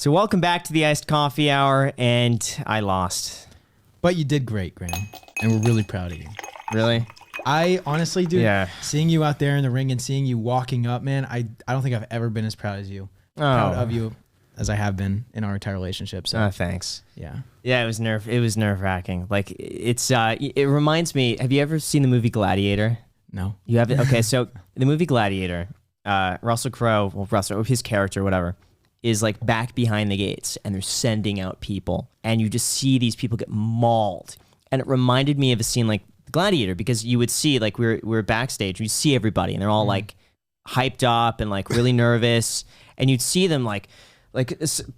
So welcome back to the Iced Coffee Hour, and I lost. But you did great, Graham, and we're really proud of you. Really? I honestly, dude, Yeah. seeing you out there in the ring and seeing you walking up, man, I don't think I've ever been as proud as you. Proud of you as I have been in our entire relationship. So thanks. Yeah. Yeah, it was nerve-wracking. Like it reminds me, have you ever seen the movie Gladiator? No. You haven't? Okay, so the movie Gladiator, Russell Crowe, his character, whatever, is like back behind the gates and they're sending out people and you just see these people get mauled. And it reminded me of a scene like Gladiator, because you would see, like, we were backstage, you see everybody and they're all like hyped up and like really nervous, and you'd see them like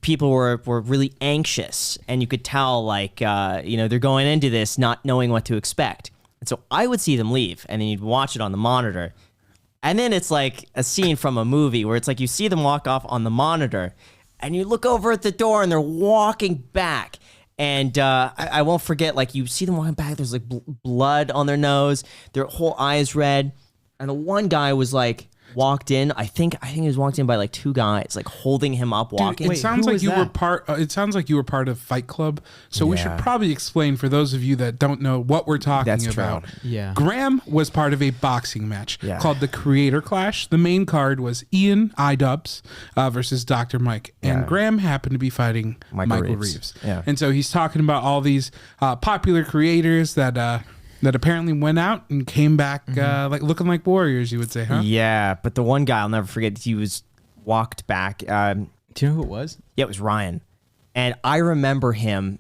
people were really anxious, and you could tell like they're going into this not knowing what to expect. And so I would see them leave, and then you'd watch it on the monitor, and then it's like a scene from a movie where it's like you see them walk off on the monitor and you look over at the door and they're walking back. And I won't forget, like, you see them walking back, there's like blood on their nose, their whole eyes red. And the one guy was like walked in. I think he was walked in by like two guys, like holding him up, walking. Dude, it sounds like you were part. It sounds like you were part of Fight Club. So we should probably explain for those of you that don't know what we're talking about. True. Yeah. Graham was part of a boxing match called the Creator Clash. The main card was Ian Idubbbs versus Dr. Mike, and Graham happened to be fighting Michael Reeves. Yeah. And so he's talking about all these popular creators that apparently went out and came back like looking like warriors, you would say, huh? Yeah, but the one guy I'll never forget, he was walked back. Do you know who it was? Yeah, it was Ryan. And I remember him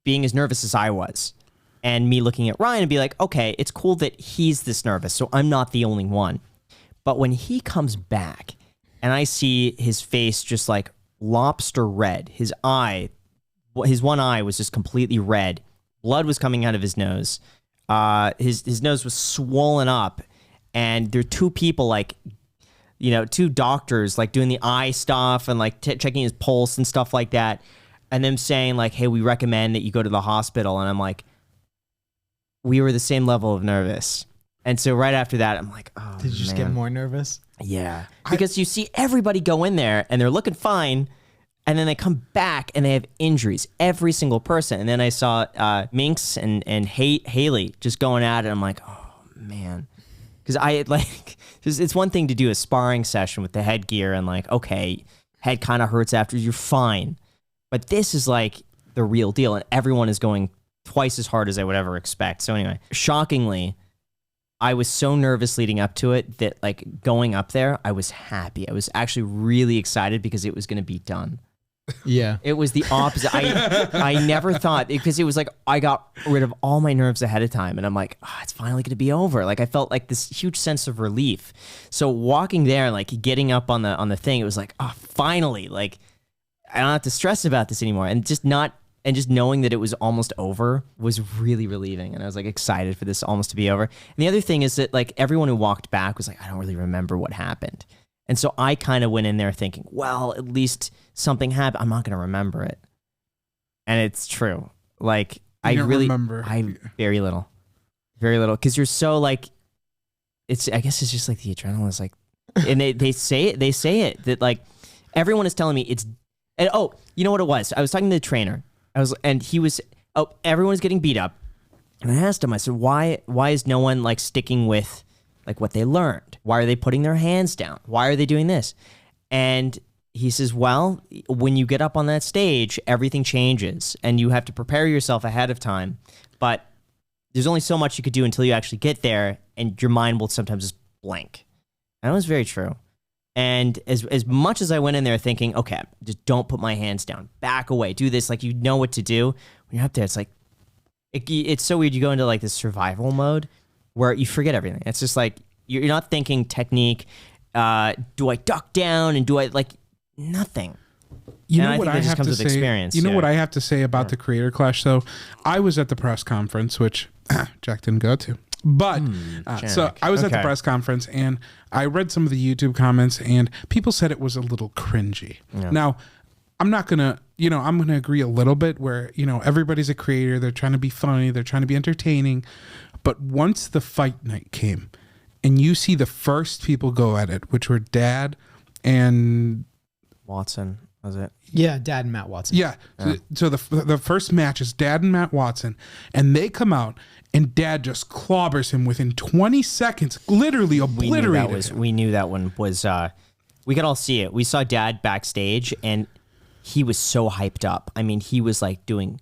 being as nervous as I was, and me looking at Ryan and be like, okay, it's cool that he's this nervous, so I'm not the only one. But when he comes back and I see his face just like lobster red, his one eye was just completely red. Blood was coming out of his nose. His nose was swollen up, and there are two people, like, two doctors, like, doing the eye stuff and like checking his pulse and stuff like that, and them saying like, hey, we recommend that you go to the hospital. And I'm like, we were the same level of nervous. And so right after that, I'm like, oh, Did you just get more nervous? Yeah, because you see everybody go in there and they're looking fine, and then they come back and they have injuries, every single person. And then I saw Minx and Haley just going at it. I'm like, oh, man. Because it's one thing to do a sparring session with the headgear and like, okay, head kind of hurts after, you're fine. But this is like the real deal, and everyone is going twice as hard as I would ever expect. So anyway, shockingly, I was so nervous leading up to it that like going up there, I was happy. I was actually really excited because it was going to be done. Yeah. It was the opposite. I never thought, because it was like I got rid of all my nerves ahead of time, and I'm like, oh, it's finally going to be over. Like I felt like this huge sense of relief. So walking there, like getting up on the thing, it was like, oh, finally, like I don't have to stress about this anymore. And just knowing that it was almost over was really relieving. And I was like excited for this almost to be over. And the other thing is that like everyone who walked back was like, I don't really remember what happened. And so I kind of went in there thinking, well, at least something happened. I'm not going to remember it. And it's true. Like, I remember. Very little. Because you're so like, I guess it's just like the adrenaline is like, and they say it that like, everyone is telling me and oh, you know what it was? I was talking to the trainer. Everyone's getting beat up. And I asked him, I said, why is no one like sticking with like what they learned? Why are they putting their hands down? Why are they doing this? And he says, well, when you get up on that stage, everything changes and you have to prepare yourself ahead of time. But there's only so much you could do until you actually get there, and your mind will sometimes just blank. And that was very true. And as much as I went in there thinking, okay, just don't put my hands down, back away, do this, like you know what to do. When you're up there, it's like, it's so weird. You go into like this survival mode where you forget everything. It's just like, you're not thinking technique. Do I duck down, and do I like nothing? You know what I have to say? Experience. You know what I have to say about the Creator Clash, though? I was at the press conference, which Jack didn't go to. But so I was at the press conference, and I read some of the YouTube comments, and people said it was a little cringy. Yeah. Now, I'm not going to, I'm going to agree a little bit where, everybody's a creator. They're trying to be funny. They're trying to be entertaining. But once the fight night came and you see the first people go at it, which were Dad and Watson. Was it? Yeah, Dad and Matt Watson. Yeah. So the first match is Dad and Matt Watson, and they come out, and Dad just clobbers him within 20 seconds, literally obliterated him. We knew that one was. We could all see it. We saw Dad backstage, and he was so hyped up. I mean, he was like doing,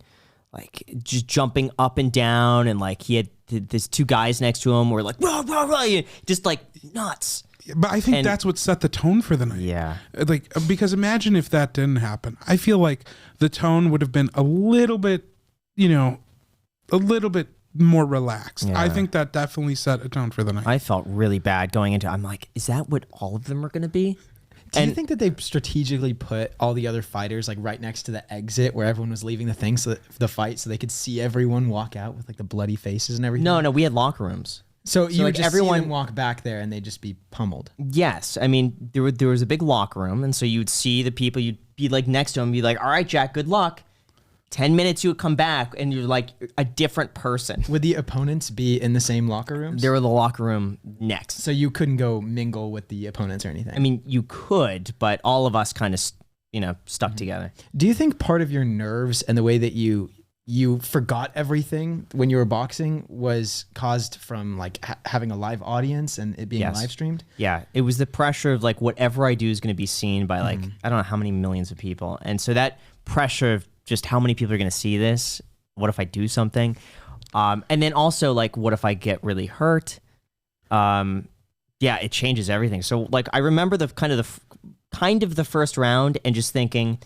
like just jumping up and down, and like he had these two guys next to him were like rah, rah, rah, just like nuts. But I think that's what set the tone for the night. Yeah. Like, because imagine if that didn't happen. I feel like the tone would have been a little bit, a little bit more relaxed. Yeah. I think that definitely set a tone for the night. I felt really bad going into. I'm like, is that what all of them are going to be? Do you think that they strategically put all the other fighters like right next to the exit where everyone was leaving the thing, so the fight, so they could see everyone walk out with like the bloody faces and everything? No, we had locker rooms. So you like would just everyone see them walk back there and they'd just be pummeled. Yes, I mean there was a big locker room, and so you'd see the people. You'd be like next to them, be like, "All right, Jack, good luck." 10 minutes, you would come back, and you're like a different person. Would the opponents be in the same locker rooms? They were the locker room next, so you couldn't go mingle with the opponents or anything. I mean, you could, but all of us kind of stuck together. Do you think part of your nerves and the way that you forgot everything when you were boxing was caused from like having a live audience and it being live streamed? Yeah, it was the pressure of like whatever I do is going to be seen by like I don't know how many millions of people, and so that pressure of just how many people are going to see this. What if I do something? And then also like, what if I get really hurt? Yeah, it changes everything. So like, I remember the kind of the first round and just thinking,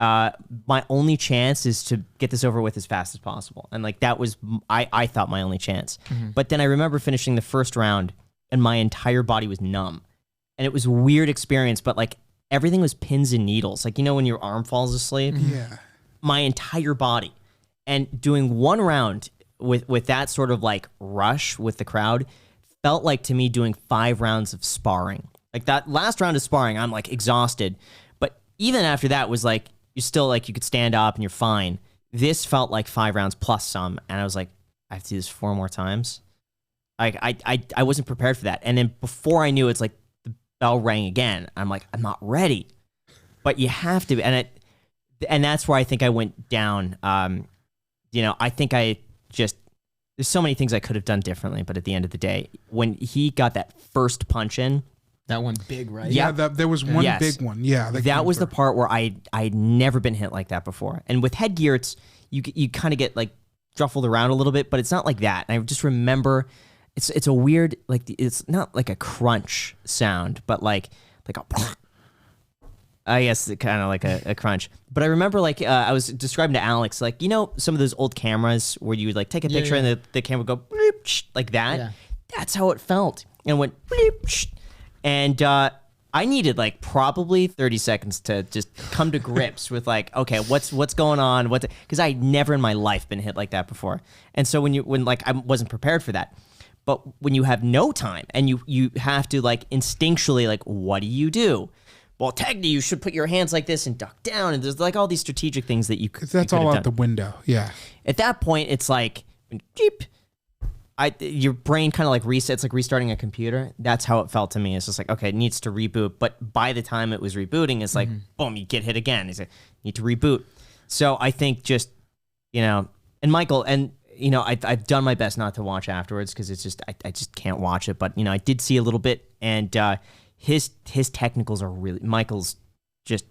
my only chance is to get this over with as fast as possible. And like, that was, I thought my only chance. But then I remember finishing the first round and my entire body was numb, and it was a weird experience, but like everything was pins and needles. Like, when your arm falls asleep, Yeah. my entire body. And doing one round with that sort of like rush with the crowd felt like to me doing 5 rounds of sparring. Like that last round of sparring, I'm like exhausted. But even after that was like, you're still like, you could stand up and you're fine. This felt like 5 rounds plus some. And I was like, I have to do this 4 more times. Like I wasn't prepared for that. And then before I knew, it's like the bell rang again. I'm like, I'm not ready. But you have to, and that's where I think I went down. I think there's so many things I could have done differently, but at the end of the day, when he got that first punch in, that one big, right? Yeah, there was one big one. Yeah, that was the part where I'd never been hit like that before. And with headgear, it's you kind of get like shuffled around a little bit, but it's not like that. And I just remember, it's a weird, like, it's not like a crunch sound, but like a. I guess kind of like a crunch. But I remember like I was describing to Alex, like, some of those old cameras where you would like take a picture and the camera would go bleep, like that. Yeah. That's how it felt. And it went bleep, and I needed like probably 30 seconds to just come to grips with like, okay, what's going on? Because I never in my life been hit like that before. And so when like I wasn't prepared for that. But when you have no time and you have to like instinctually like, what do? Well, technically, you should put your hands like this and duck down, and there's like all these strategic things that you could. That's all out the window. Yeah. At that point, it's like, your brain kind of like resets, like restarting a computer. That's how it felt to me. It's just like, okay, it needs to reboot. But by the time it was rebooting, it's like, boom, you get hit again. It's like, need to reboot. So I think just, and Michael, and I've done my best not to watch afterwards because it's just I just can't watch it. But I did see a little bit, and his technicals are really, Michael's just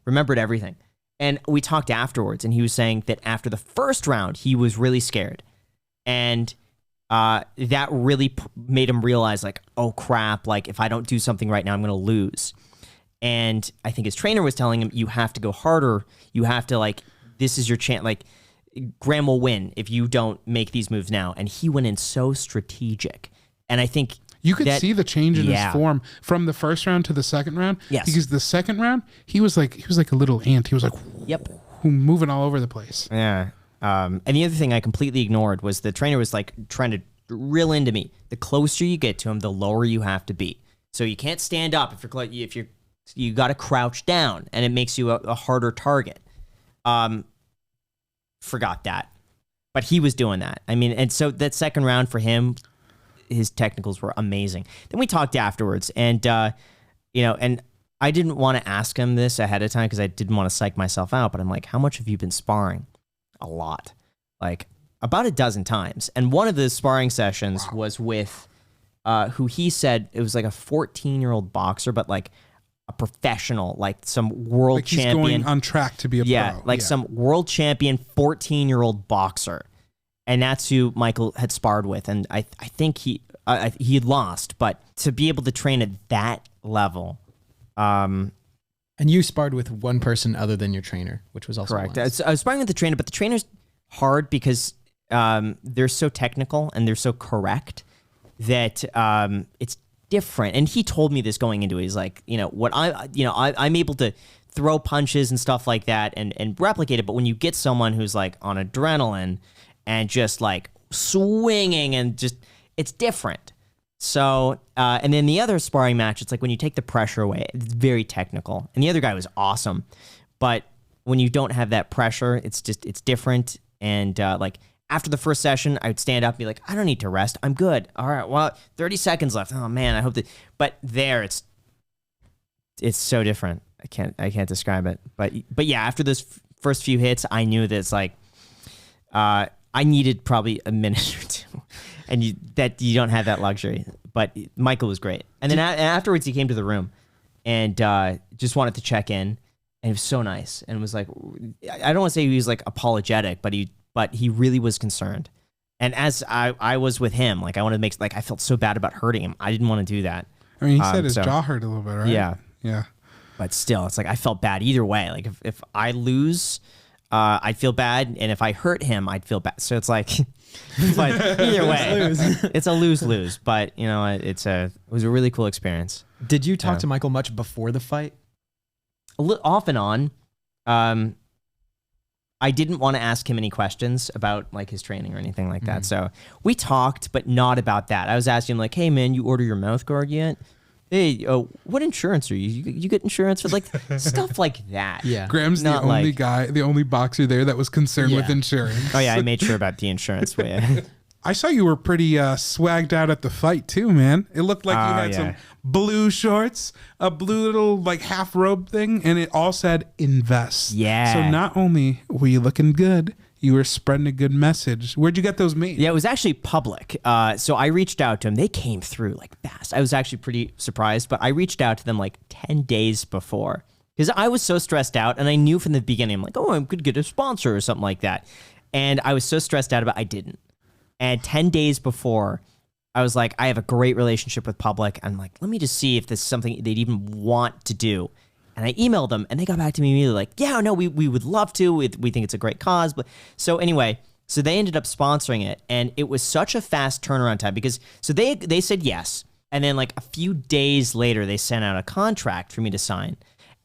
remembered everything. And we talked afterwards, and he was saying that after the first round, he was really scared. And that really made him realize, like, oh, crap, like, if I don't do something right now, I'm going to lose. And I think his trainer was telling him, you have to go harder. You have to, like, this is your chance. Like, Graham will win if you don't make these moves now. And he went in so strategic. And I think you could see the change in his form from the first round to the second round. Yes. Because the second round, he was like a little ant. He was like, moving all over the place. Yeah. And the other thing I completely ignored was the trainer was like trying to drill into me. The closer you get to him, the lower you have to be. So you can't stand up if you got to crouch down, and it makes you a harder target. Forgot that, but he was doing that. I mean, and so that second round for him, his technicals were amazing. Then we talked afterwards, and and I didn't want to ask him this ahead of time because I didn't want to psych myself out, but I'm like, how much have you been sparring? A lot. Like about a dozen times. And one of the sparring sessions was with who he said it was like a 14-year-old boxer, but like a professional, like some world like he's champion. Going on track to be a pro. Like some world champion 14-year-old boxer. And that's who Michael had sparred with. And I think he had lost, but to be able to train at that level. And you sparred with one person other than your trainer, which was also correct. I was sparring with the trainer, but the trainer's hard because they're so technical and they're so correct that it's different. And he told me this going into it. He's like, I'm able to throw punches and stuff like that and replicate it. But when you get someone who's like on adrenaline and just like swinging and just, it's different. So, and then the other sparring match, it's like when you take the pressure away, it's very technical. And the other guy was awesome. But when you don't have that pressure, it's different. And like after the first session, I would stand up and be like, I don't need to rest. I'm good. All right, well, 30 seconds left. Oh man, I hope that. But there, it's so different. I can't describe it. But yeah, after those first few hits, I knew that it's like, I needed probably a minute or two. And you don't have that luxury. But Michael was great. And then afterwards, he came to the room and just wanted to check in. And he was so nice. And was like, I don't want to say he was like apologetic, but he really was concerned. And as I was with him, like I wanted to make, like I felt so bad about hurting him. I didn't want to do that. I mean, he said his jaw hurt a little bit, right? Yeah. Yeah. But still, it's like I felt bad either way. Like if I lose, I'd feel bad. And if I hurt him, I'd feel bad. So it's like... but either way, it's a lose-lose. But it was a really cool experience. Did you talk to Michael much before the fight? Off and on. I didn't want to ask him any questions about like his training or anything like that. So we talked, but not about that. I was asking him like, "Hey man, you order your mouth guard yet? Hey, what insurance are you? You get insurance for like stuff like that." Yeah. Graham's the only guy, the only boxer there that was concerned with insurance. Oh yeah, I made sure about the insurance. I saw you were pretty swagged out at the fight too, man. It looked like you had some blue shorts, a blue little like half robe thing, and it all said invest. Yeah. So not only were you looking good, you were spreading a good message. Where'd you get those made? Yeah, it was actually public. So I reached out to them. They came through like fast. I was actually pretty surprised, but I reached out to them like 10 days before because I was so stressed out and I knew from the beginning, I'm like, oh, I could get a sponsor or something like that. And I was so stressed out about it, I didn't. And 10 days before, I was like, I have a great relationship with Public. I'm like, let me just see if this is something they'd even want to do. And I emailed them, and they got back to me immediately like, yeah, no, we would love to. We think it's a great cause. But so anyway, so they ended up sponsoring it, and it was such a fast turnaround time because so they said yes, and then like a few days later, they sent out a contract for me to sign,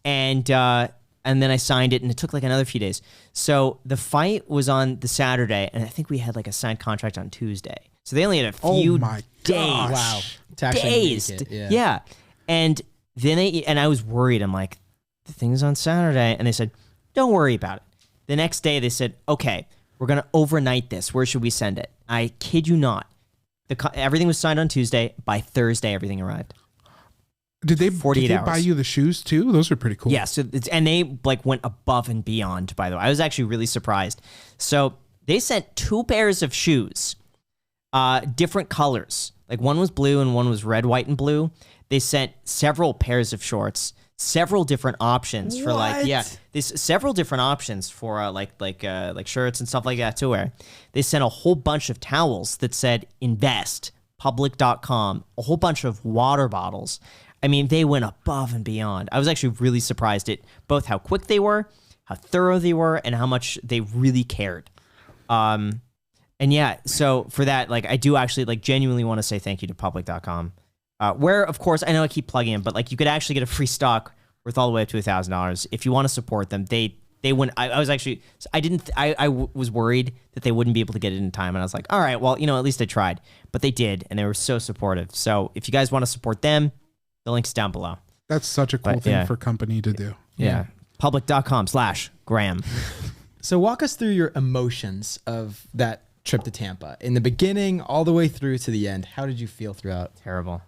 and then I signed it, and it took like another few days. So the fight was on the Saturday, and I think we had like a signed contract on Tuesday. So they only had a few days. Wow. Days. Yeah. And then I was worried. I'm like, the thing's on Saturday. And they said, don't worry about it. The next day they said, okay, we're going to overnight this. Where should we send it? I kid you not. Everything was signed on Tuesday. By Thursday, everything arrived. Did they hours. buy you the shoes too? Those are pretty cool. Yeah, so and they like went above and beyond, by the way. I was actually really surprised. So they sent 2 pairs of shoes, different colors. Like one was blue and one was red, white, and blue. They sent several pairs of shorts, several different options for there's several different options for like shirts and stuff like that to wear. They sent a whole bunch of towels that said invest, public.com, a whole bunch of water bottles. I mean, they went above and beyond. I was actually really surprised at both how quick they were, how thorough they were, and how much they really cared. And yeah, so for that, like, I do actually like genuinely want to say thank you to public.com. Where, of course, I know I keep plugging them, but like you could actually get a free stock worth all the way up to $1,000 if you want to support them. They wouldn't. I was actually, I was worried that they wouldn't be able to get it in time, and I was like, all right, well, at least I tried, but they did, and they were so supportive. So if you guys want to support them, the link's down below. That's such a cool thing for a company to do. Yeah. Public.com/Graham. So walk us through your emotions of that trip to Tampa. In the beginning, all the way through to the end, how did you feel throughout? Terrible.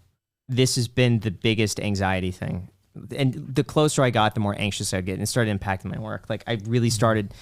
This has been the biggest anxiety thing and the closer I got, the more anxious I'd get, and it started impacting my work. Like I really started.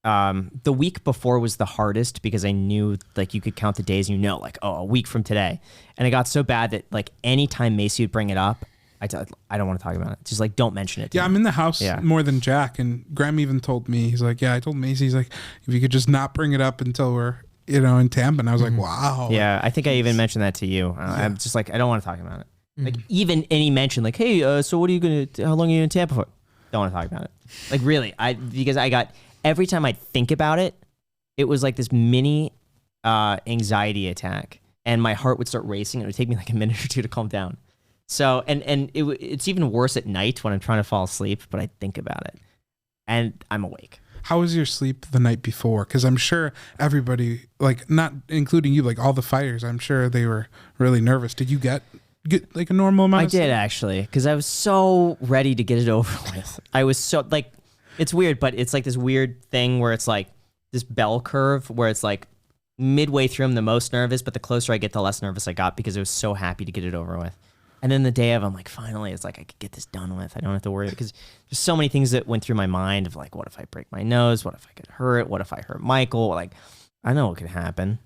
The week before was the hardest because I knew like you could count the days, and like, oh, a week from today. And it got so bad that like anytime Macy would bring it up, I don't want to talk about it. Just like, don't mention it to me. I'm in the house more than Jack. And Graham even told me, he's like, I told Macy, he's like, if you could just not bring it up until we're, in Tampa. And I was like, wow. Yeah, I think I even mentioned that to you. I'm just like, I don't want to talk about it. Like even any mention like, hey, so what are you going to, how long are you in Tampa for? Don't want to talk about it. Like really, because I got... Every time I'd think about it, it was like this mini anxiety attack, and my heart would start racing. It would take me like a minute or two to calm down. So, and it's even worse at night when I'm trying to fall asleep, but I think about it, and I'm awake. How was your sleep the night before? Because I'm sure everybody, like not including you, like all the fighters, I'm sure they were really nervous. Did you get like a normal amount? I of sleep? did actually, because I was so ready to get it over with. I was so like. It's weird, but it's like this weird thing where it's like this bell curve where it's like midway through I'm the most nervous, but the closer I get, the less nervous I got because I was so happy to get it over with. And then the day of, I'm like, finally, it's like I could get this done with. I don't have to worry because there's so many things that went through my mind of like, what if I break my nose? What if I get hurt? What if I hurt Michael? Like, I know what could happen.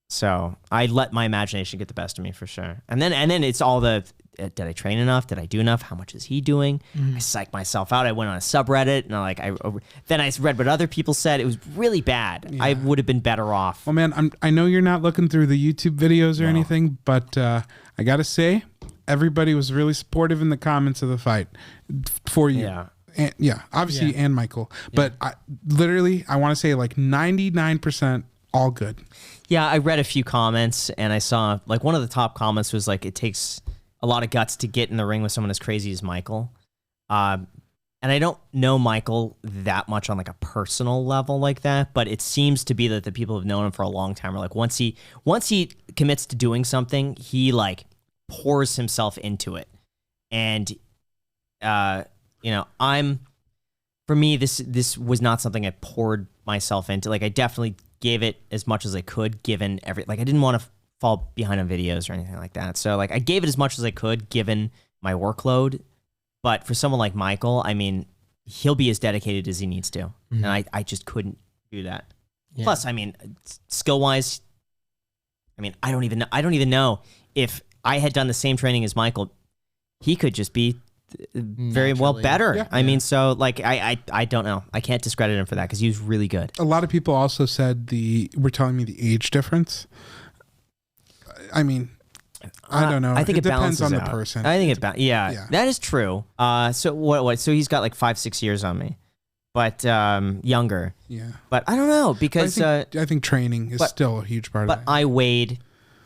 So I let my imagination get the best of me for sure. And then it's all the, did I train enough? Did I do enough? How much is he doing? I psyched myself out. I went on a subreddit and then I read what other people said. It was really bad. Yeah. I would have been better off. Well, man, I know you're not looking through the YouTube videos or anything, but I got to say, everybody was really supportive in the comments of the fight for you. Yeah. And, obviously, and Michael. But I want to say like 99% all good. Yeah, I read a few comments and I saw like one of the top comments was like, it takes a lot of guts to get in the ring with someone as crazy as Michael. And I don't know Michael that much on like a personal level like that, but it seems to be that the people who've known him for a long time are like, once he commits to doing something, he like pours himself into it. And, for me, this was not something I poured myself into. Like I definitely gave it as much as I could, given I didn't want to fall behind on videos or anything like that. So like I gave it as much as I could, given my workload. But for someone like Michael, I mean, he'll be as dedicated as he needs to. And I just couldn't do that. Yeah. Plus, I mean, skill wise, I mean, I don't even know if I had done the same training as Michael, he could just be very well better. Yeah. I mean, so like I don't know. I can't discredit him for that because he was really good. A lot of people also said were telling me the age difference. I mean, I don't know. I think it depends on out. the person. I think that is true. So what? So he's got like 5-6 years on me, but younger. Yeah. But I don't know because I think training is still a huge part of it. But I weighed,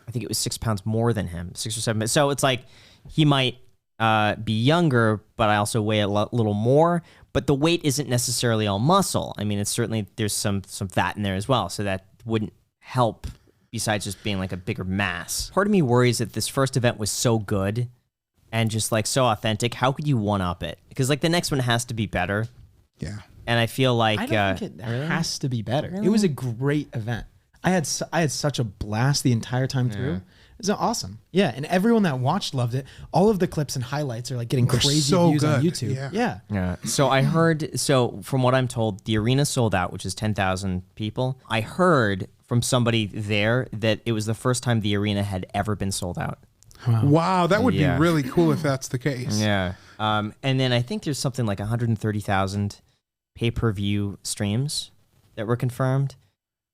I think it was 6 pounds more than him, 6 or 7. So it's like he might be younger, but I also weigh a little more. But the weight isn't necessarily all muscle. I mean, it's certainly there's some fat in there as well, so that wouldn't help. Besides just being like a bigger mass. Part of me worries that this first event was so good and just like so authentic. How could you one up it? Because like the next one has to be better. Yeah. And I feel like I don't think it has to be better. Really? It was a great event. I had such a blast the entire time through. It was awesome. Yeah, and everyone that watched loved it. All of the clips and highlights are like getting crazy views on YouTube. Yeah. So I heard, from what I'm told, the arena sold out, which is 10,000 people. I heard from somebody there that it was the first time the arena had ever been sold out. Wow, that would be really cool if that's the case. Yeah. And then I think there's something like 130,000 pay-per-view streams that were confirmed.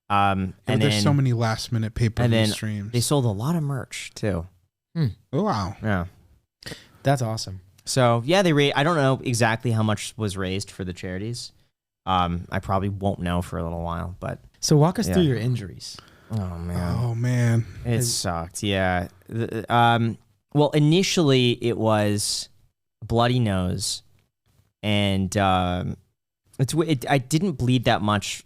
And there's so many last-minute pay-per-view streams. They sold a lot of merch too. Oh, wow. Yeah. That's awesome. So yeah, I don't know exactly how much was raised for the charities. I probably won't know for a little while, but so walk us through your injuries. Oh man, it sucked. Yeah. Well, initially it was a bloody nose, and I didn't bleed that much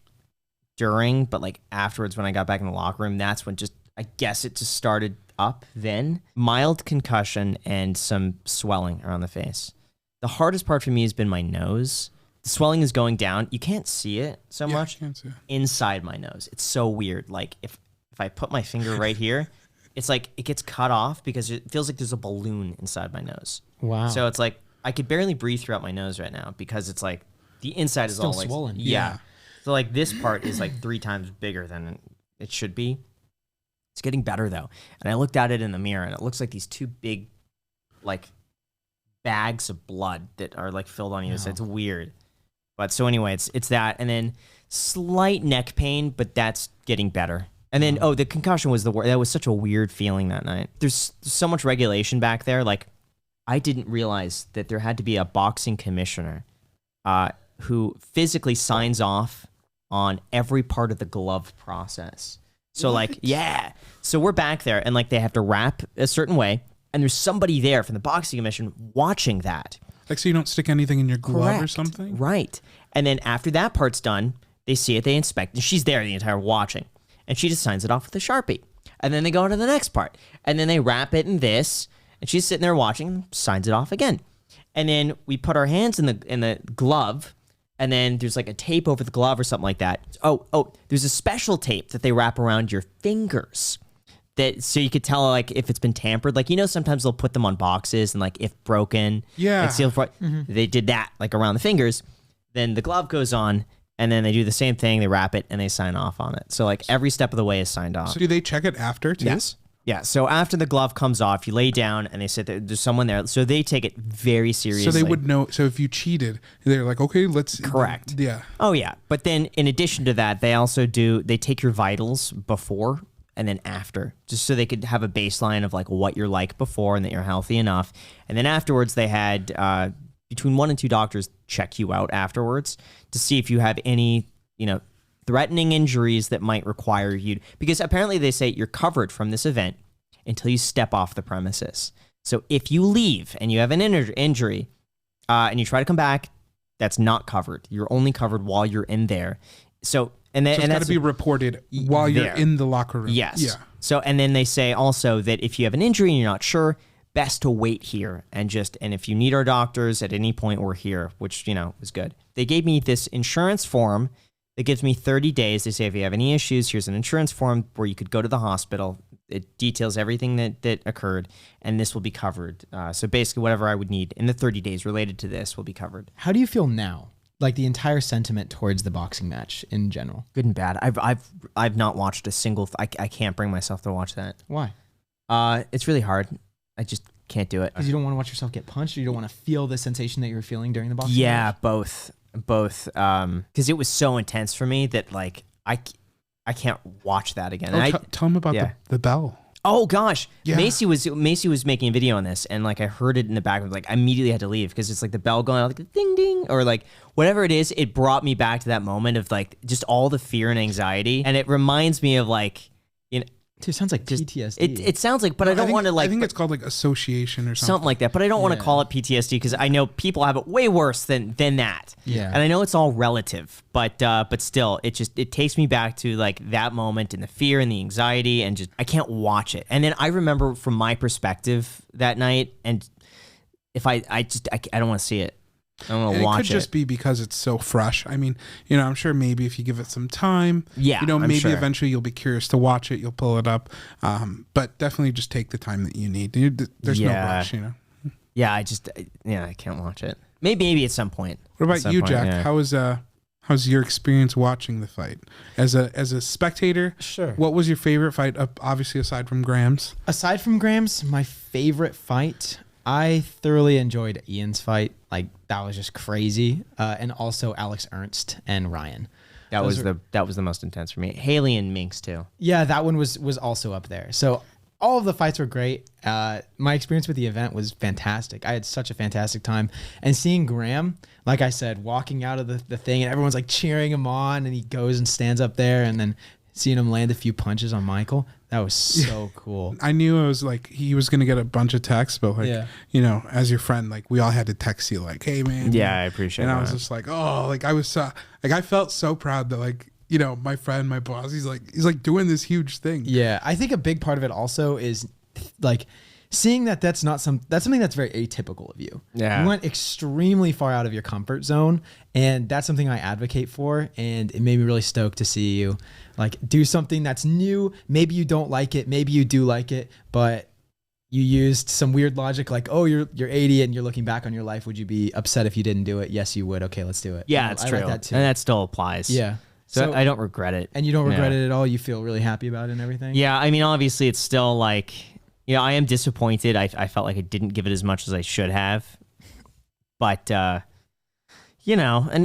during, but like afterwards when I got back in the locker room, that's when I guess it just started up then. Mild concussion and some swelling around the face. The hardest part for me has been my nose. The swelling is going down. You can't see it so much can't see it. Inside my nose. It's so weird. Like if I put my finger right here, it's like it gets cut off because it feels like there's a balloon inside my nose. Wow. So it's like I could barely breathe throughout my nose right now because it's like the inside is still all like swollen. Yeah. So like this part is like 3 times bigger than it should be. It's getting better though. And I looked at it in the mirror and it looks like these 2 big like bags of blood that are like filled on you. So it's weird. But so anyway, it's that, and then slight neck pain, but that's getting better. And then the concussion was that was such a weird feeling that night. There's so much regulation back there. Like I didn't realize that there had to be a boxing commissioner who physically signs off on every part of the glove process. So like, yeah. So we're back there and like they have to wrap a certain way. And there's somebody there from the boxing commission watching that. Like, so you don't stick anything in your glove or something? Right. And then after that part's done, they see it, they inspect, and she's there the entire watching. And she just signs it off with a Sharpie. And then they go on to the next part. And then they wrap it in this, and she's sitting there watching, signs it off again. And then we put our hands in the glove, and then there's like a tape over the glove or something like that. Oh, there's a special tape that they wrap around your fingers. That so you could tell like if it's been tampered. Like, you know, sometimes they'll put them on boxes and like if broken, like seal for they did that like around the fingers. Then the glove goes on and then they do the same thing. They wrap it and they sign off on it. So like every step of the way is signed off. So do they check it after too? Yes. Yeah. So after the glove comes off, you lay down and they sit there. There's someone there. So they take it very seriously. So they would know. So if you cheated, they're like, okay, let's. Correct. Yeah. Oh yeah. But then in addition to that, they also they take your vitals before and then after, just so they could have a baseline of like what you're like before and that you're healthy enough. And then afterwards, they had between 1 and 2 doctors check you out afterwards to see if you have any, you know, threatening injuries that might require you. Because apparently they say you're covered from this event until you step off the premises. So if you leave and you have an injury and you try to come back, that's not covered. You're only covered while you're in there. So it's got to be reported while you're in the locker room. Yes. Yeah. So, and then they say also that if you have an injury and you're not sure, best to wait here and if you need our doctors at any point, we're here, which, you know, is good. They gave me this insurance form that gives me 30 days. They say if you have any issues, here's an insurance form where you could go to the hospital. It details everything that occurred, and this will be covered. So basically, whatever I would need in the 30 days related to this will be covered. How do you feel now? Like the entire sentiment towards the boxing match in general. Good and bad. I've not watched a single. I can't bring myself to watch that. Why? It's really hard. I just can't do it. Because you don't want to watch yourself get punched, or you don't want to feel the sensation that you were feeling during the boxing match? Yeah, both. Because it was so intense for me that like I can't watch that again. Tell them about the bell. Oh gosh, yeah. Macy was making a video on this, and like I heard it in the background. Like I immediately had to leave because it's like the bell going out, like ding ding, or like whatever it is. It brought me back to that moment of like just all the fear and anxiety, and it reminds me of like, you know. Dude, it sounds like PTSD. It sounds like, but I don't want to like. I think it's called like association or something like that. But I don't want to call it PTSD because I know people have it way worse than that. Yeah. And I know it's all relative, but still, it takes me back to like that moment and the fear and the anxiety and just I can't watch it. And then I remember from my perspective that night, and if I don't want to see it. I don't want to watch it. It could just be because it's so fresh. I mean, you know, I'm sure maybe if you give it some time, you know, maybe eventually you'll be curious to watch it. You'll pull it up. But definitely just take the time that you need. There's no rush, you know? Yeah, I can't watch it. Maybe at some point. What about you, Jack? Yeah. How's your experience watching the fight? As a spectator, sure. What was your favorite fight, obviously aside from Graham's? Aside from Graham's, my favorite fight, I thoroughly enjoyed Ian's fight. Like that was just crazy. And also Alex Ernst and Ryan. That was the most intense for me. Haley and Minx too. Yeah, that one was also up there. So all of the fights were great. My experience with the event was fantastic. I had such a fantastic time. And seeing Graham, like I said, walking out of the thing and everyone's like cheering him on and he goes and stands up there and then seeing him land a few punches on Michael, that was so cool. I knew it was like he was going to get a bunch of texts, but like, you know, as your friend, like we all had to text you like, hey man. Yeah, I appreciate it. And I was just like, oh, like I was so, like I felt so proud that like, you know, my friend, my boss, he's like doing this huge thing. Yeah. I think a big part of it also is like seeing that that's something that's very atypical of you. Yeah. You went extremely far out of your comfort zone, and that's something I advocate for. And it made me really stoked to see you like do something that's new. Maybe you don't like it, maybe you do like it, but you used some weird logic like, oh, you're 80 and you're looking back on your life. Would you be upset if you didn't do it? Yes, you would. Okay, let's do it. Yeah, it's true. Like that too. And that still applies. Yeah. So I don't regret it. And you don't regret it at all? You feel really happy about it and everything? Yeah, I mean, obviously it's still like, I am disappointed. I felt like I didn't give it as much as I should have. But, and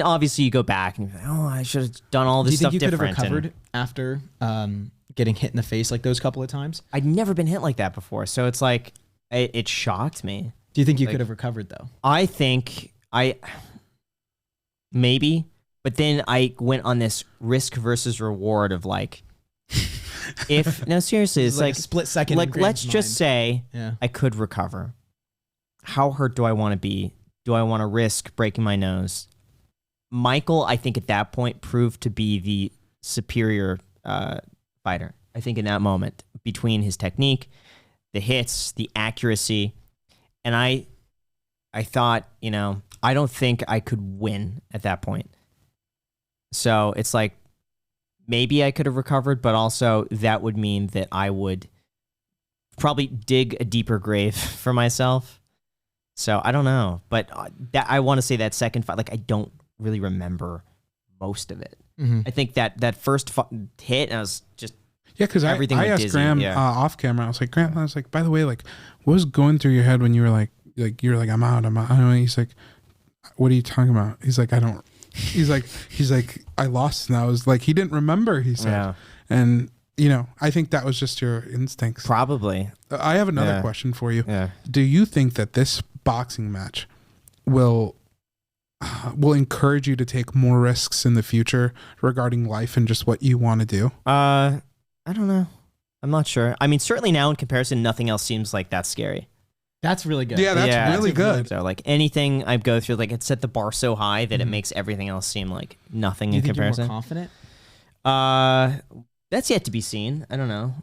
obviously you go back and you're like, oh, I should have done all this stuff different. Do you think you could have recovered after getting hit in the face like those couple of times? I'd never been hit like that before. So it's like, it shocked me. Do you think you could have recovered though? I think maybe, but then I went on this risk versus reward of like, no, seriously, it's like a split second. Like, let's just say Yeah. I could recover. How hurt do I want to be? Do I want to risk breaking my nose? Michael, I think at that point proved to be the superior fighter. I think in that moment, between his technique, the hits, the accuracy, and I thought, I don't think I could win at that point. So it's like, maybe I could have recovered, but also that would mean that I would probably dig a deeper grave for myself. So I don't know, but I want to say that second fight, like I don't really remember most of it. Mm-hmm. I think that first hit, I was just because I asked dizzy. Graham off camera. I was like, Graham, by the way, like, what was going through your head when you were like you're like, I'm out. He's like, what are you talking about? He's like, I don't. He's like, I lost, and I was like, he didn't remember. He said, and I think that was just your instincts. Probably. I have another question for you. Yeah. Do you think that this boxing match will encourage you to take more risks in the future regarding life and just what you want to do? I don't know. I'm not sure. I mean, certainly now in comparison, nothing else seems like that scary. That's really good. Yeah, that's really good. So like anything I go through, like it set the bar so high that it makes everything else seem like nothing in comparison. You're more confident? That's yet to be seen. I don't know.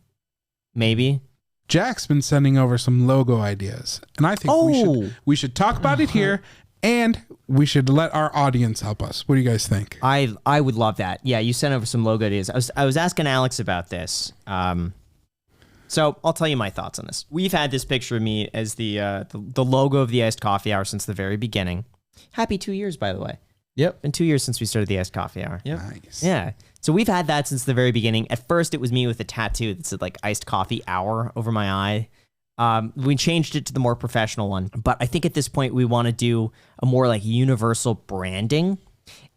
Maybe. Jack's been sending over some logo ideas, and I think we should talk about it here, and we should let our audience help us. What do you guys think? I would love that. Yeah, you sent over some logo ideas. I was asking Alex about this. So I'll tell you my thoughts on this. We've had this picture of me as the logo of the Iced Coffee Hour since the very beginning. Happy 2 years, by the way. Yep. Been 2 years since we started the Iced Coffee Hour. Yep. Nice. Yeah. So we've had that since the very beginning. At first, it was me with a tattoo that said like Iced Coffee Hour over my eye. We changed it to the more professional one. But I think at this point, we want to do a more like universal branding.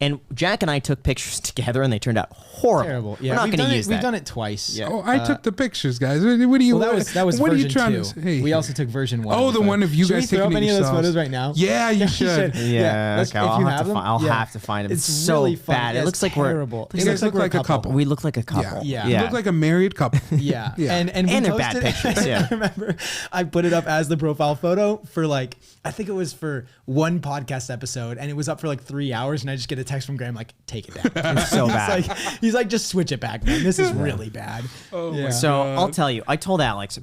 And Jack and I took pictures together, and they turned out horrible. Terrible. Yeah, we're not going to use that. We've done it twice. Yeah. Oh, I took the pictures, guys. What do you? Well, that was what version are you trying 2. to say? We also took version 1. Oh, the one of you should guys we throw taking up any of those yourselves? photos right now? Yeah, you should. Yeah, Let's- okay, if I'll you have have to them, I'll have to find them. It's so really fun. bad. Yeah, It it's looks like terrible. You guys look like a couple. We look like a couple. Yeah. You look like a married couple. Yeah. Yeah. And we they're bad posted- pictures, yeah. I remember I put it up as the profile photo for like, I think it was for one podcast episode, and it was up for like 3 hours, and I just get a text from Graham like, take it down. It's so bad. He's like, just switch it back, man. This is really bad. Oh Yeah. my So God. I'll tell you, I told Alex,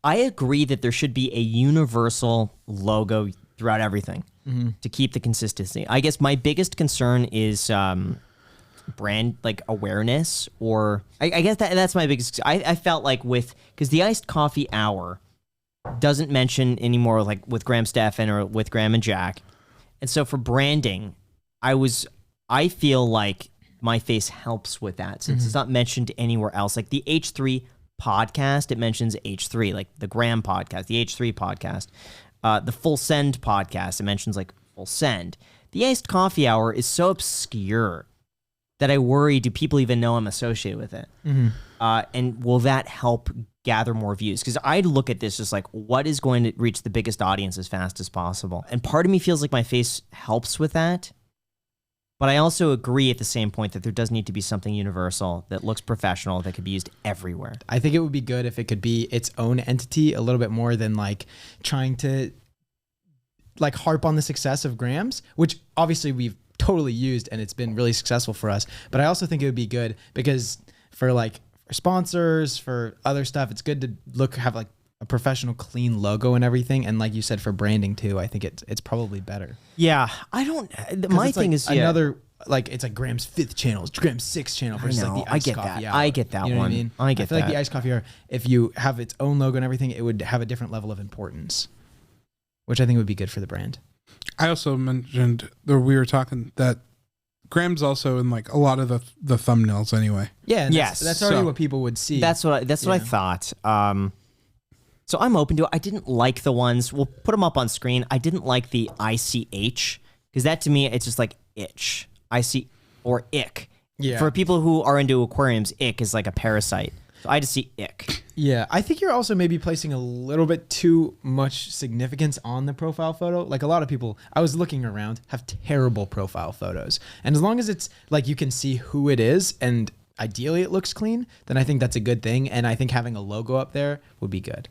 I agree that there should be a universal logo throughout everything to keep the consistency. I guess my biggest concern is brand like awareness, or I guess that's my biggest. I felt like because the Iced Coffee Hour doesn't mention anymore like with Graham Stephan or with Graham and Jack, and so for branding, I feel like my face helps with that since it's not mentioned anywhere else. Like the H3 podcast, it mentions H3, like the Graham podcast, the H3 podcast, the Full Send podcast, it mentions like Full Send. The Iced Coffee Hour is so obscure that I worry, do people even know I'm associated with it? And will that help gather more views? Because I look at this just like, what is going to reach the biggest audience as fast as possible? And part of me feels like my face helps with that. But I also agree at the same point that there does need to be something universal that looks professional that could be used everywhere. I think it would be good if it could be its own entity a little bit more than like trying to like harp on the success of Graham's, which obviously we've totally used and it's been really successful for us. But I also think it would be good because for sponsors, for other stuff, it's good to have like a professional, clean logo and everything. And like you said, for branding too, I think it's probably better. Yeah, I don't. My thing is another like it's like Graham's 5th channel, it's Graham's 6th channel versus like the iced coffee hour. I get that you know one. What I mean, I feel like the iced coffee hour, if you have its own logo and everything, it would have a different level of importance, which I think would be good for the brand. I also mentioned that we were talking that Graham's also in like a lot of the thumbnails anyway. Yeah. And that's already what people would see. That's what I thought. So I'm open to it. I didn't like the ones. We'll put them up on screen. I didn't like the ICH because that to me it's just like itch. IC or ick. Yeah. For people who are into aquariums, ick is like a parasite. So I just see ick. Yeah, I think you're also maybe placing a little bit too much significance on the profile photo. Like a lot of people, I was looking around, have terrible profile photos. And as long as it's like you can see who it is and ideally it looks clean, then I think that's a good thing. And I think having a logo up there would be good.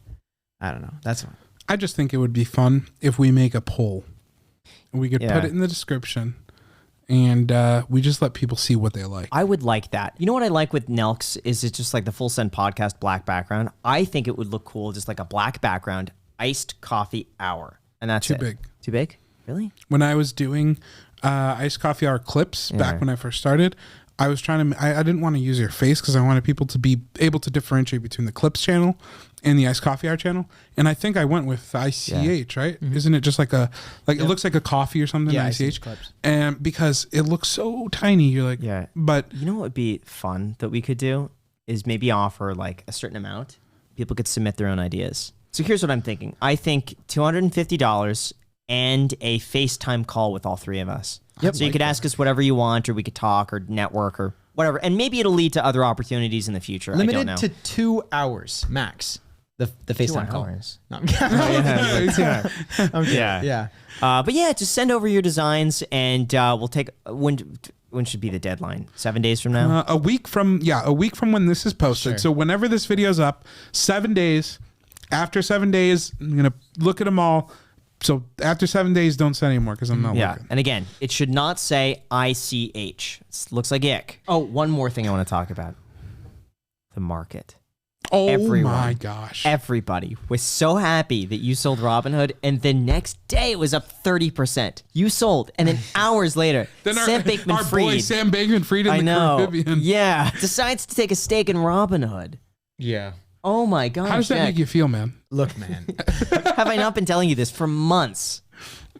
I don't know. That's fine. I just think it would be fun if we make a poll. We could put it in the description. And we just let people see what they like. I would like that. You know what I like with Nelks is it's just like the Full Send podcast black background. I think it would look cool, just like a black background, iced coffee hour. And that's Too big. Too big? Really? When I was doing iced coffee hour clips back when I first started, I was trying to, I didn't want to use your face because I wanted people to be able to differentiate between the clips channel and the iced coffee hour channel. And I think I went with ICH, right? Mm-hmm. Isn't it just like it looks like a coffee or something? Yeah, ICH clips. And because it looks so tiny, you're like, but you know what would be fun that we could do is maybe offer like a certain amount. People could submit their own ideas. So here's what I'm thinking. I think $250 and a FaceTime call with all three of us. Yep. So you could ask us whatever you want, or we could talk or network or whatever. And maybe it'll lead to other opportunities in the future. I don't know. Limited to 2 hours max. The FaceTime call. No, I'm kidding. Yeah. But yeah, just send over your designs and we'll take when should be the deadline? 7 days from now? A week from when this is posted. Sure. So whenever this video's up, 7 days. After 7 days, I'm gonna look at them all. So after 7 days, don't send anymore because I'm not looking. And again, it should not say ICH. It looks like ick. Oh, one more thing I want to talk about. The market. Oh Everyone, my gosh. Everybody was so happy that you sold Robinhood, and the next day it was up 30%. You sold, and then hours later, Sam Bankman-Fried, boy Sam Bankman-Fried in the Caribbean. Yeah, decides to take a stake in Robinhood. Yeah. Oh my gosh. How does that make you feel, man? Look, man. Have I not been telling you this for months?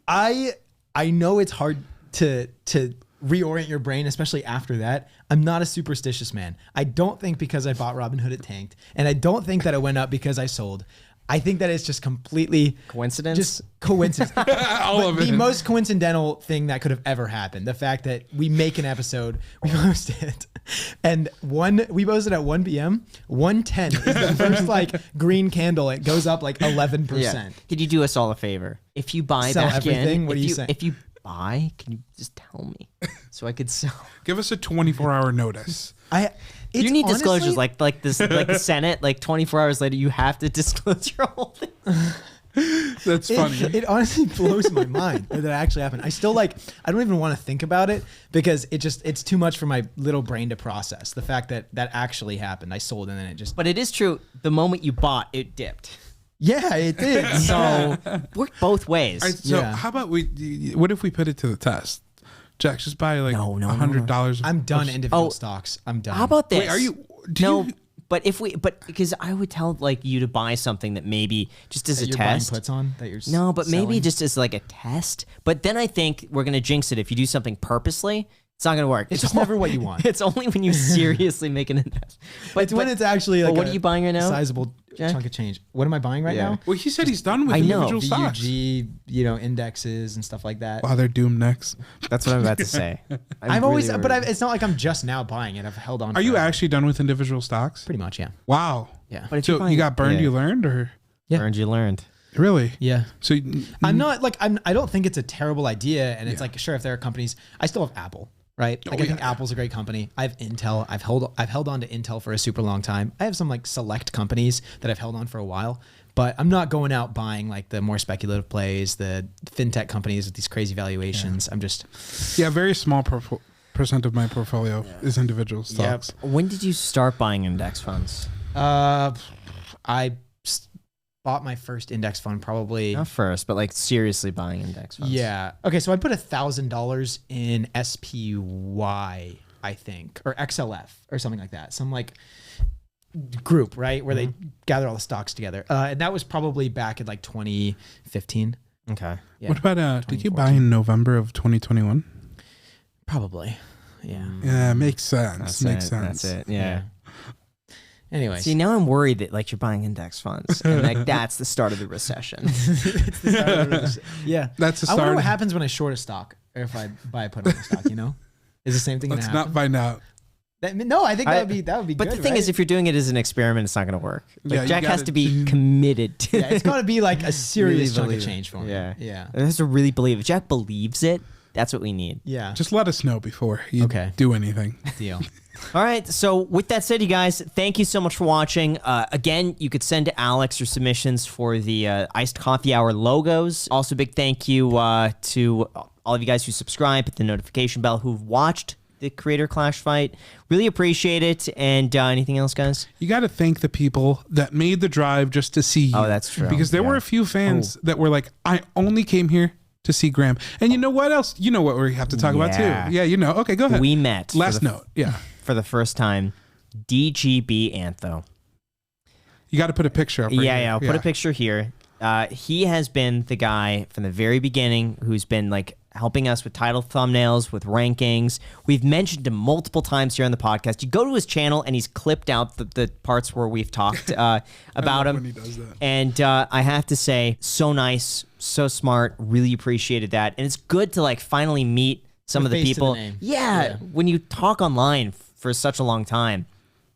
I know it's hard to reorient your brain, especially after that. I'm not a superstitious man. I don't think because I bought Robinhood it tanked, and I don't think that it went up because I sold. I think that it's just completely coincidence. Just coincidence. All of it. The most coincidental thing that could have ever happened. The fact that we make an episode, we post it, and we posted at 1 p.m. 1:10 is the first like green candle. It goes up like 11%. Yeah. Could you do us all a favor? If you buy Sell back everything? in, What are you saying? If you buy, can you just tell me so I could sell? Give us a 24-hour notice. You need disclosures like this, like the Senate. Like 24 hours later, you have to disclose your whole thing. That's funny. It honestly blows my mind that actually happened. I still I don't even want to think about it because it's too much for my little brain to process. The fact that actually happened. I sold and then it just. But it is true. The moment you bought, it dipped. Yeah, it did. So worked both ways. All right, so how about what if we put it to the test? Jack, just buy like $100. I'm done individual stocks. I'm done. How about this? Wait, are you? But because I would tell like you to buy something that maybe just as that a you're test. Buying puts on that you're no, but selling? maybe just as like a test. But then I think we're gonna jinx it if you do something purposely. It's not gonna work. It's just never what you want. It's only when you seriously make an investment. But when it's actually like what are you buying right now? Sizable chunk of change. What am I buying right now? Well, he said he's done with individual stocks. VUG, indexes and stuff like that. Wow, they're doomed next. That's what I'm about to say. I'm always, but it's not like I'm just now buying it. I've held on. Are you actually done with individual stocks? Pretty much, yeah. Wow. Yeah. But So you got burned, you learned, or burned, you learned. Really? Yeah. So I'm not like I don't think it's a terrible idea, and it's like sure if there are companies, I still have Apple. Right, like I think Apple's a great company. I have Intel. I've held on to Intel for a super long time. I have some like select companies that I've held on for a while, but I'm not going out buying like the more speculative plays, the fintech companies with these crazy valuations. I'm just very small percent of my portfolio is individual stocks. When did you start buying index funds? I bought bought my first index fund probably. Not first, but like seriously buying index funds. Yeah. Okay, so I put $1,000 in SPY, I think, or XLF or something like that. Some like group, right, where they gather all the stocks together. And that was probably back in like 2015. Okay. Yeah. What about, did you buy in November of 2021? Probably. Yeah. Yeah, makes sense. Makes sense. That's it. Yeah. Anyways. See, now I'm worried that like you're buying index funds, and like that's the start of the recession. Yeah. That's the I wonder start. what happens when I short a stock, or if I buy a put on a stock. You know, is the same thing Let's gonna happen? not find out. No, I think that would be But good. the thing right? is, if you're doing it as an experiment, it's not going to work. Like, Yeah, you Jack has gotta to be committed to yeah, it's got to be like a serious chunk believe of it. change for me. Yeah. Yeah. It has to really believe. If Jack believes it, that's what we need. Yeah. Just let us know before you do anything. Deal. All right. So with that said, you guys, thank you so much for watching. Again, you could send to Alex your submissions for the Iced Coffee Hour logos. Also, big thank you to all of you guys who subscribe, hit the notification bell, who've watched the Creator Clash fight. Really appreciate it. And anything else, guys? You got to thank the people that made the drive just to see you. Oh, that's true. Because there were a few fans that were like, I only came here to see Graham. And you know what else? You know what we have to talk about too. Yeah, you know. Okay, go ahead. We met. Last note. Yeah. For the first time, DGB Antho. You got to put a picture up. Right Yeah, here. yeah. I'll put a picture here. He has been the guy from the very beginning who's been like helping us with title thumbnails, with rankings. We've mentioned him multiple times here on the podcast. You go to his channel and he's clipped out the parts where we've talked about him. When he does that. And I have to say, so nice, so smart. Really appreciated that. And it's good to like finally meet some of the face to the people. name. Yeah, when you talk online for such a long time,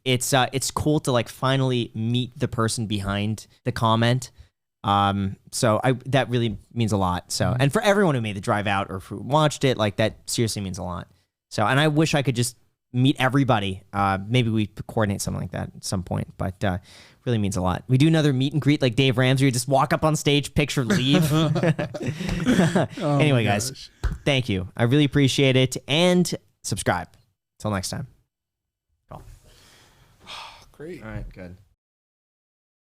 it's cool to like finally meet the person behind the comment. So that really means a lot. So, and for everyone who made the drive out or who watched it, like that seriously means a lot. So, and I wish I could just meet everybody. Maybe we could coordinate something like that at some point, but really means a lot. We do another meet and greet like Dave Ramsey, just walk up on stage, picture, leave. Anyway, guys, thank you. I really appreciate it. And subscribe. Till next time. Cool. Great. All right, good.